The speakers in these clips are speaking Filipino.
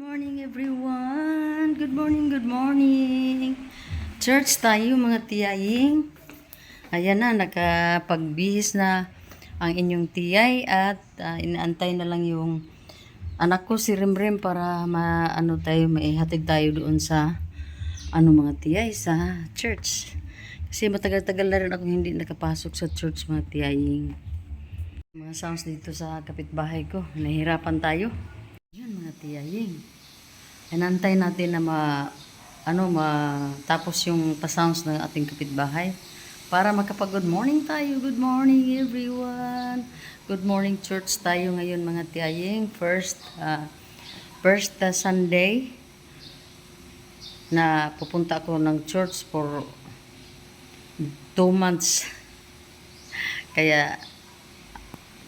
Morning everyone. Good morning, good morning. Church tayo mga tiyaying. Ayan na, nakapagbihis na ang inyong tiyay at inaantay na lang yung anak ko si Rimrim para maihatid tayo doon sa mga tiyay sa church. Kasi matagal-tagal na rin ako hindi nakapasok sa church mga tiyaying. Mga sounds dito sa kapitbahay ko. Nahihirapan tayo. Yan mga tiyaying. Inantay natin na matapos yung pa-sounds ng ating kapitbahay para makapag-good morning tayo. Good morning everyone. Good morning church tayo ngayon mga tiyaying. First Sunday na pupunta ako ng church for 2 months. Kaya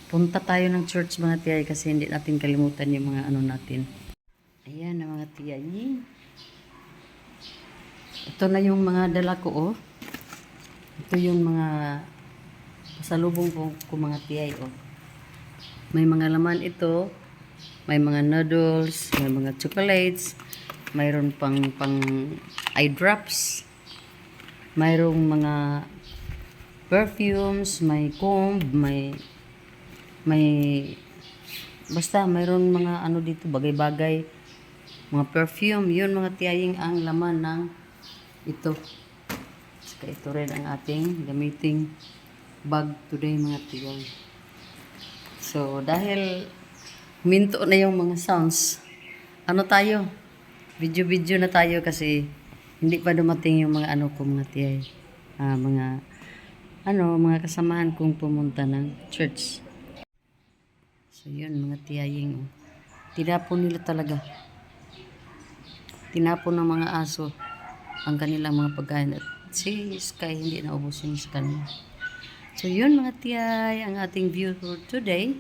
punta tayo ng church mga tiyay kasi hindi natin kalimutan yung mga natin. Ayan na mga tiyay. Ito na yung mga dala ko oh. Ito yung mga pasalubong ko mga tiyay oh. May mga laman ito. May mga noodles, may mga chocolates, mayroon pang eye drops. Mayroong mga perfumes, may comb, may basta mayroon mga dito bagay-bagay, mga perfume, yun mga tiyaying ang laman ng ito. Saka ito rin ang ating gamiting bag today mga tiyay. So dahil minto na yung mga sounds, tayo, video na tayo kasi hindi pa dumating yung mga ko mga tiyay, mga kasamahan kong pumunta ng church. So yun mga tiyaying oh. Tinapon nila talaga. Tinapon ng mga aso ang kanilang mga pagkain at si Sky hindi naubos yung sa kanila. So yun mga tiyay, ang ating view for today.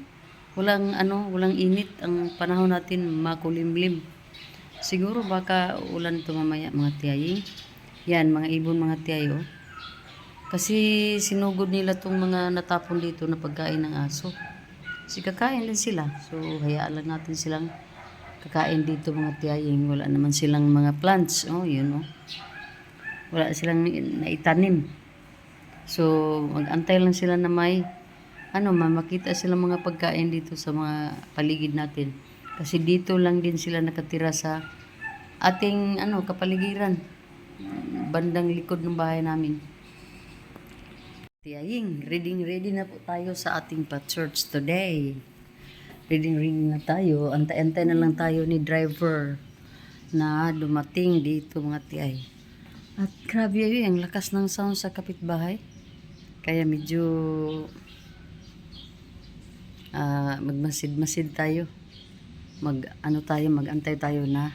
Walang init ang panahon natin, makulimlim. Siguro baka ulan to mamaya mga tiyay. Yan mga ibon mga tiyay oh. Kasi sinugod nila tong mga natapon dito na pagkain ng aso. Kasi kakain din sila. So hayaan lang natin silang kakain dito mga tiyaying. Wala naman silang mga plants. Oh, yun oh. Wala silang naitanim. So mag-antay lang sila na may makita silang mga pagkain dito sa mga paligid natin. Kasi dito lang din sila nakatira sa ating kapaligiran. Bandang likod ng bahay namin. Tiyaying, ready na po tayo sa ating pa-church today. Ready na tayo. Antay-antay na lang tayo ni driver na dumating dito mga tiyay. At grabe yun, ang lakas ng sound sa kapitbahay. Kaya medyo magmasid-masid tayo. Mag-antay tayo na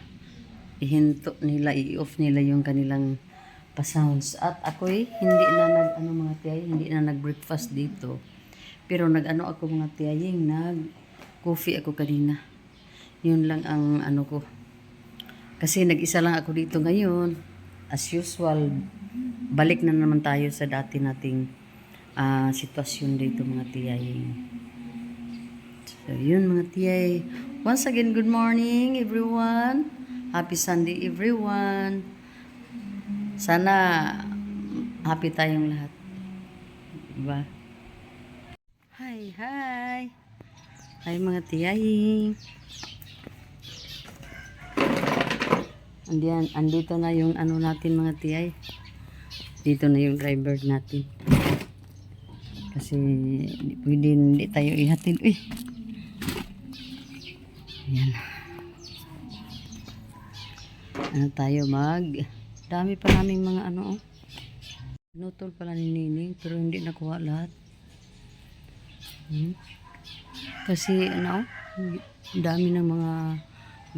ihinto nila, i-off nila yung kanilang pa-sounds. At ako'y hindi na mga tiyay, hindi na nag-breakfast dito. Pero ako mga tiyaying, nag-coffee ako kanina. Yun lang ang ko. Kasi nag-isa lang ako dito ngayon. As usual, balik na naman tayo sa dati nating sitwasyon dito mga tiyaying. So yun mga tiyay. Once again, good morning everyone. Happy Sunday everyone. Sana happy tayong lahat. Diba? Hi mga tiyaying. Andito na yung natin mga tiyay. Dito na yung driver natin. Kasi hindi tayo ihatid. Uy. Ayan. Tayo dami pa naming mga nutol pala ni Nining pero hindi nakuha lahat. Kasi dami ng mga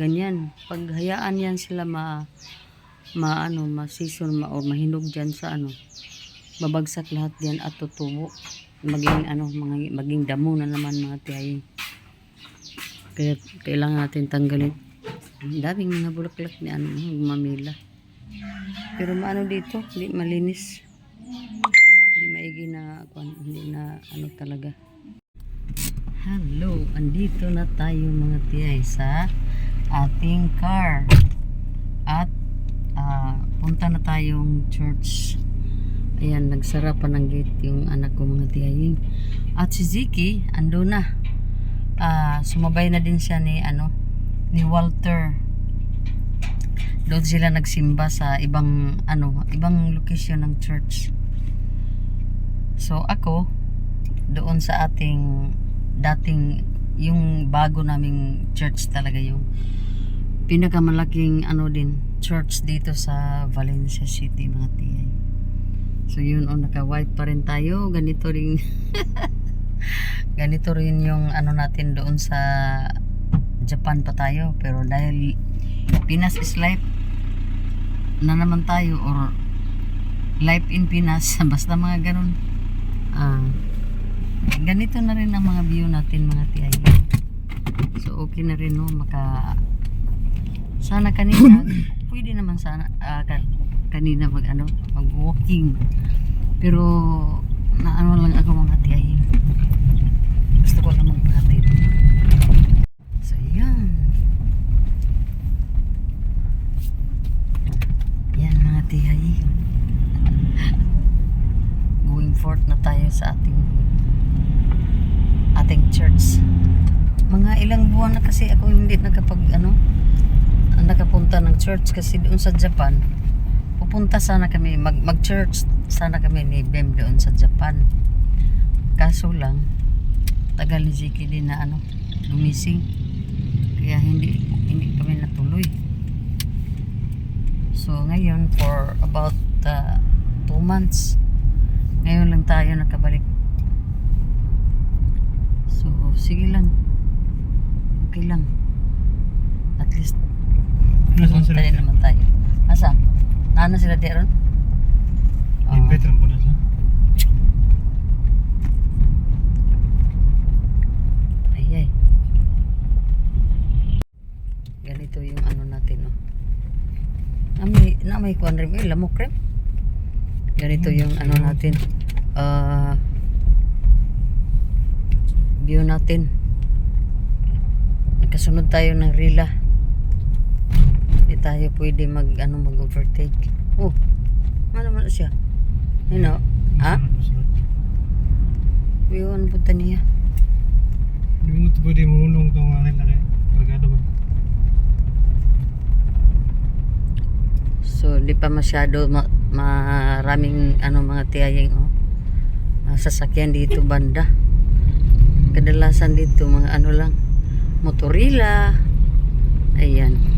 ganyan. Pag hayaan yan sila ma-season or mahinog dyan sa babagsak lahat yan at tutubo. Maging damo na naman mga tiyay. Kaya kailangan natin tanggalin. Ang daming mga bulaklak ni mamila. Pero dito, hindi malinis. Hindi maigi na hindi na talaga. Hello, andito na tayo mga tiyay sa ating car. At punta na tayong church. Ayan, nagsara pa ng gate yung anak ko, mga tiyaying. At si Ziki, ando na. Sumabay na din siya ni Walter. Doon sila nagsimba sa ibang location ng church. So ako doon sa ating dating yung bago naming church talaga, yung pinakamalaking church dito sa Valencia City, mga tiyay. So yun, naka-white pa rin tayo. Ganito rin ganito rin yung natin doon sa Japan pa tayo. Pero dahil Pinas is life na naman tayo, or life in Pinas, basta mga ganun. Ganito na rin ang mga view natin, mga tiyay. So okay na rin, no? Sana kanina pwede naman sana kanina mag-walking, pero lang ako, mga tiyay. Gusto ko lang magpahatid. So yan mga tiyay, going forth na tayo sa ating church. Mga ilang buwan na kasi ako hindi nakapunta ng church, kasi doon sa Japan pupunta sana kami, mag-church sana kami ni Bem doon sa Japan. Kaso lang tagal ni Ziki din na gumising, kaya hindi kami natuloy. So ngayon, for about 2 months ngayon lang tayo nakabalik. So sige lang, okay lang, at least pumunta din naman tayo. Asa? Nana sila di ron? Invite rin po na siya. Ay. Ganito yung natin, no? May kuwan rin, lamok rin. Ganito yung natin. View natin. Nagkasunod tayo ng rila. Hindi tayo pwede mag-overtake. Ano naman siya? Ha? Iwan punta niya. Hindi mo ito pwede mumulong itong laki. Kargado ba? So, di pa masyado maraming mga tiyayeng sasakyan dito banda. Kadalasan dito mga lang, motorila. Ayan.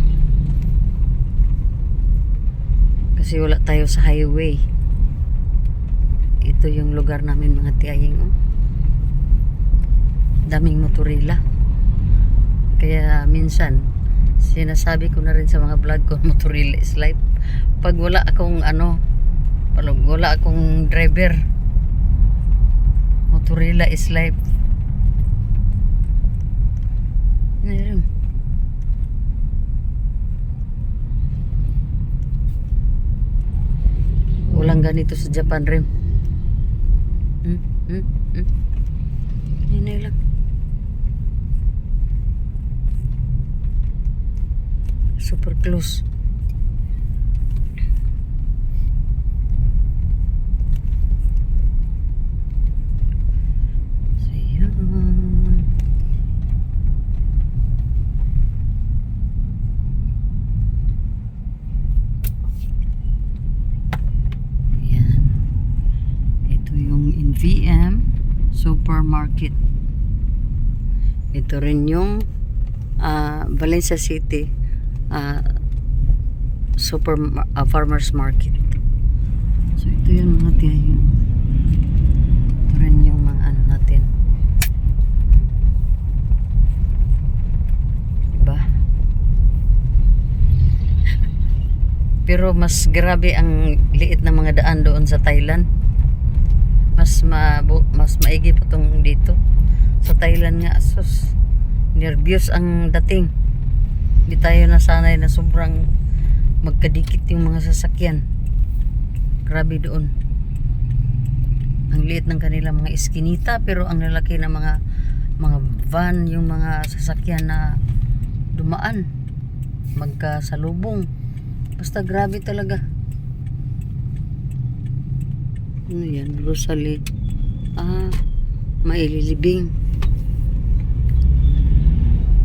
Kasi wala tayo sa highway. Ito yung lugar namin, mga tiyaying. Daming motorila. Kaya minsan sinasabi ko na rin sa mga vlog ko, motorila is life. Pag wala akong driver, motorila is life. Walang ganito sa Japan rin. Hinay lang. Super close. So, yun. VM Supermarket. Ito rin yung Valencia City Farmers Market. So ito yun, mga tiyahin. Ito rin yung mga natin. Diba? Pero mas grabe ang liit na mga daan doon sa Thailand. Mas maigi pa tong dito sa Thailand nga. Sus, nervyos ang dating. Hindi tayo nasanay na sobrang magkadikit yung mga sasakyan. Grabe doon. Ang liit ng kanila mga eskinita, pero ang lalaki na mga van, yung mga sasakyan na dumaan. magkasalubong. Basta grabe talaga. Ano yan? Rosalie. Maililibing.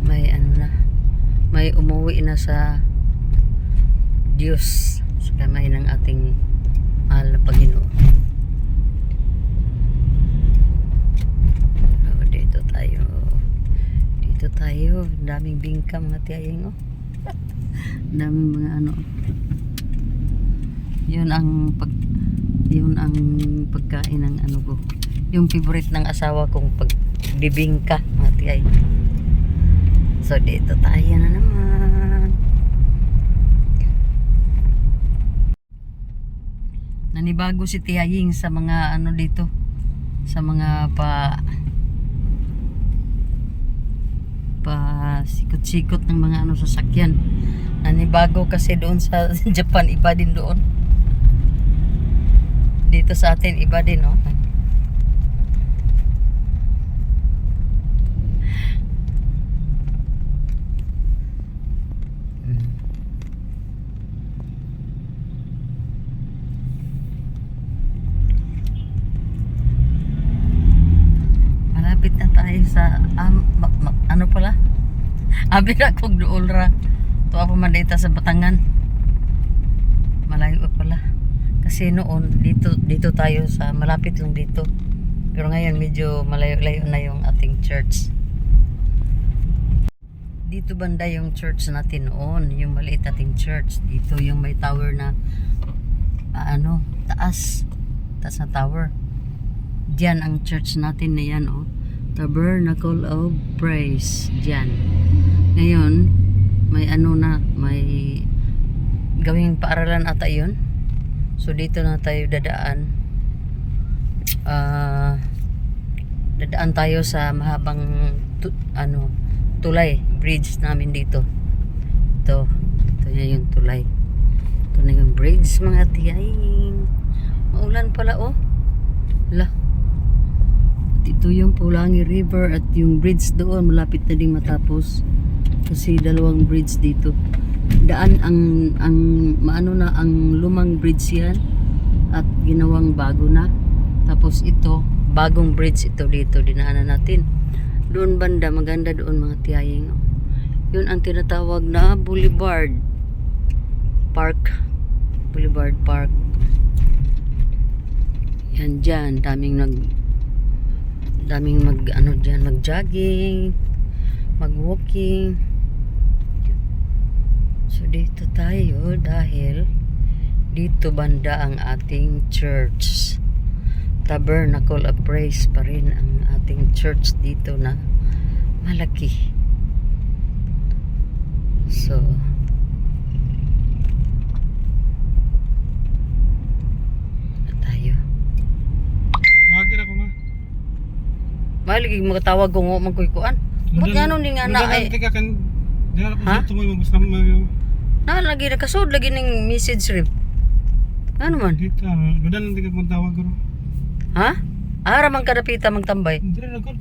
May ano na. May umuwi na sa Diyos sa kamay ng ating mahal na Panginoon. So, dito tayo. Dito tayo. Daming bingka mga tiyayeng, oh. Daming mga ano. Yun ang pagkain ng ano ko. Yung favorite ng asawa kong pagbibingka mga tiyay. So dito tayo na naman. Nanibago si Tiyaying sa mga ano dito. Sa mga sikot-sikot ng mga ano sasakyan. Nanibago kasi doon sa Japan, iba din doon. Dito sa atin iba din, no? Malapit na tayo sa ano pala? Abi na kog duol ra. Tuwa pa man dito sa Batangan. Malayo pa pala. Kasi noon dito tayo sa malapit lang dito. Pero ngayon medyo malayo-layo na yung ating church. Dito banda yung church natin noon, yung maliit nating church. Dito yung may tower na taas na tower. Diyan ang church natin na yan, oh. Tabernacle of Praise. Diyan. Ngayon, may may gawing paaralan ata yun. So dito na tayo dadaan. Dadaan tayo sa mahabang tulay, bridge namin dito. Ito na yung tulay. Ito na yung bridge mga tiyaying. Maulan pala, oh. Hala. At ito yung Pulangi River at yung bridge doon malapit na ding matapos. Kasi dalawang bridge dito. Daan ang lumang bridge yan at ginawang bago na. Tapos ito, bagong bridge ito dito dinaanan natin. Doon banda, maganda doon mga tiyaying. Yun ang tinatawag na Boulevard Park. Boulevard Park. Yan dyan, daming mag-jogging, mag-walking. So dito tayo dahil dito banda ang ating church. Tabernacle of Praise pa rin ang ating church dito na malaki. So tayo. Magkira ko ma. Maligig magtawag ko mo magkuikuan. Ba't nga nun nga na ay ha? Lagi nakasod lagi ning message rip. Ano man? Dito, dudan lang kang tawag ko. Ha? Ara man kadapita magtambay. Hindi na ko.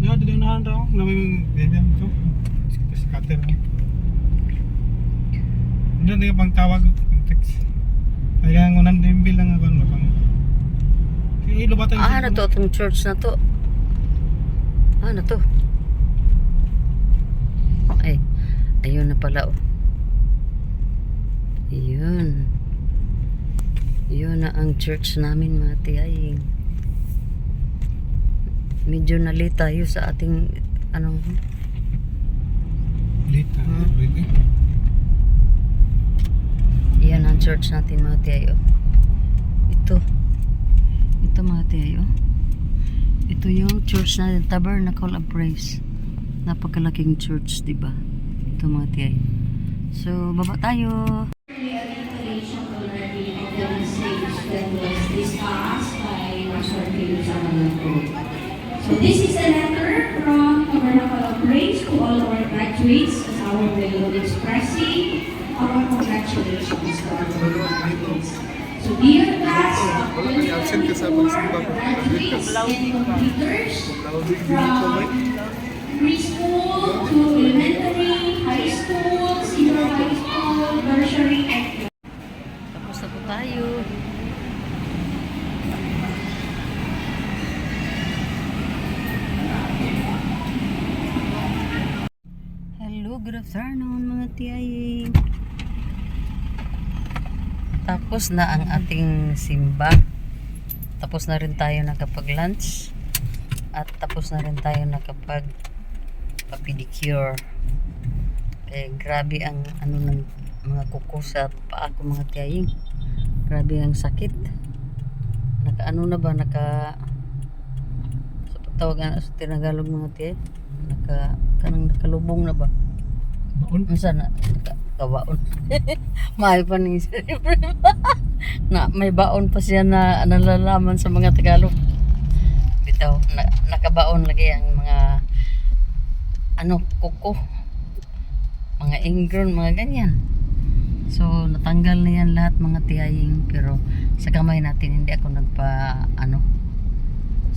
Ya, dito na daw na may bebe to. Scatter. Dudan lang pang tawag ko, text. Ay nga ngunan din bilang ako na pang. Ilo ba tayo? Na to itong church na to. Na to. Ay, ayun na pala, oh. Ayun. Yun na ang church namin mga tiyaying. Medyo na-late tayo sa ating Late baby. Yan ang church natin mga tiyayo. Ito mga tiyayo. Ito yung church natin, Tabernacle of Praise. Napakalaking church, diba? Ito mga tiyayo. So, baba tayo. So this is a letter from Tabernacle of Praise to all our graduates as our way of expressing our congratulations to our graduates. So dear class of 2024 graduates and completers from preschool to elementary, high school, senior high grocery and Tapos na po tayo. Hello, good afternoon mga tiyay. Tapos na ang ating simba. Tapos na rin tayo nakapag-lunch. At tapos na rin tayo nakapag-pedicure. Eh, grabe ang ano ng mga kuko sa paa ko mga tiyay. Grabe ang sakit. Naka ano na ba? Sa pagtawag sa Tinagalog mga tiyay. Nakalubong na ba? Baon. Masa na? Nakabaon. May pa ni na may baon pa siya na nalalaman sa mga Tagalog. Bitaw, nakabaon lagi ang mga ano, kuko. Mga ingron, mga ganyan. So, natanggal na yan lahat mga tiyaying. Pero sa kamay natin, hindi ako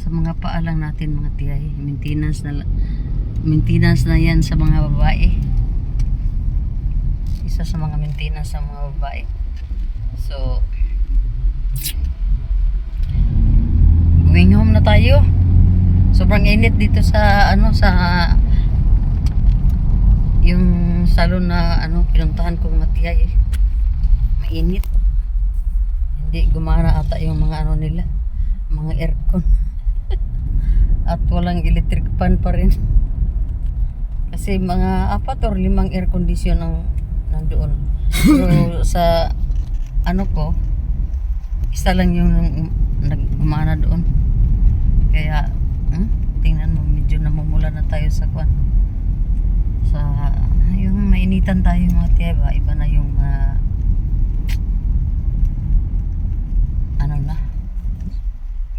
sa mga paa lang natin mga tiyay. Maintenance na yan sa mga babae. Isa sa mga maintenance sa mga babae. So, going home na tayo. Sobrang init dito sa yung salon na pinuntahan ko mga tiyay. Mainit. Hindi gumana ata yung mga nila, mga aircon. At walang electric fan pa rin. Kasi mga 4 or 5 air condition ang nandoon. Pero sa ko, isa lang yung nagmana doon. Kaya tingnan mo, medyo namumula na tayo sa yung mainitan tayo mga tiya ba, iba na yung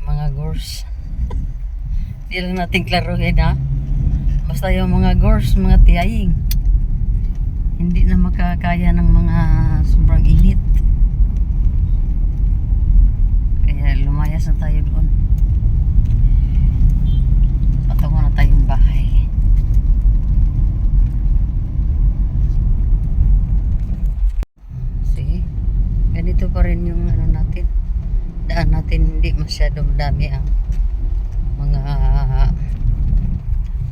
mga gores. Hindi lang natin klaruhin ha. Basta yung mga gores, mga tiyaying, hindi na makakaya ng mga sobrang init. Kaya lumayas na tayo doon. Patungo na tayong bahay. Sige, ganito pa rin yung natin. Daan natin, hindi masyadong dami ang mga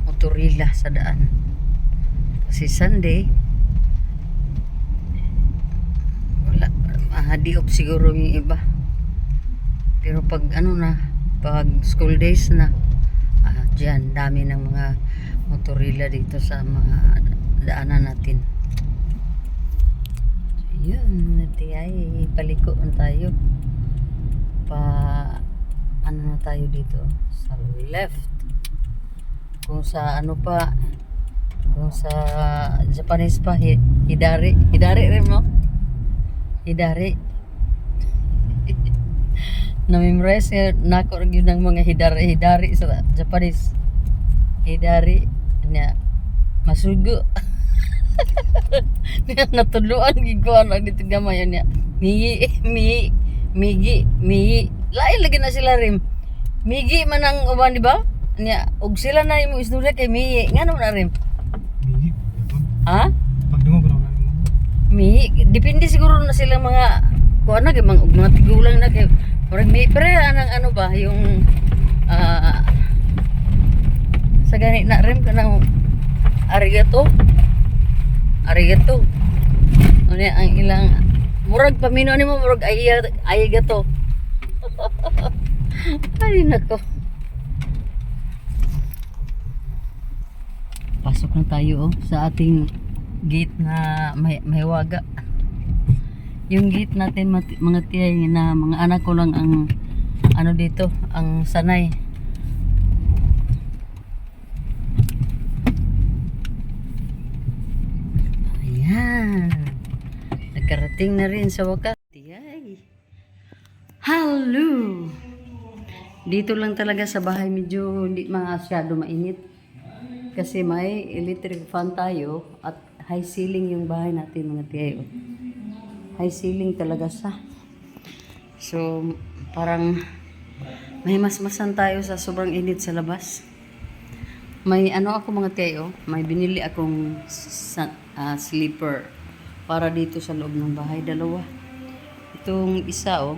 motorila sa daan. Kasi Sunday, wala, di-off siguro yung iba. Pero pag pag school days na, dyan, dami ng mga motorila dito sa mga daanan natin. So, yun, ay paliko na tayo. Na tayo dito sa left. Kung sa kung sa Japanese pa, hidari rin mo. Hidari. Na-memorize na ako rin ng mga hidari sa Japanese. Hidari niya masugo. Natuluan giguan ang dito gamay niya. Migi. Lain lagi na sila rim. Migi man ang uban di ba? Niya og sila na imong istorya kay Migi. Ngano na rim? Migi. Ha? Pagdungo ko na. Migi, depende siguro na sila mga kuan na kay mga tigulang na kay murag may pre anang ba yung sa gani na rim kanang arigato. Ano ang ilang murag pamino nimo murag arigato. Ay nako. Pasok na tayo sa ating gate na may waga. Yung gate natin mga tiyay na mga anak ko lang ang dito, ang sanay. Ayan. Nagkarating na rin sa wakas. Tiyay. Hello! Dito lang talaga sa bahay medyo hindi masyado mainit. Kasi may electric fan tayo at high ceiling yung bahay natin mga tiyayo. High ceiling talaga sa. So, parang may masmasan tayo sa sobrang init sa labas. May ako mga tiyayo, may binili akong sleeper para dito sa loob ng bahay. Dalawa. Itong isa, oh,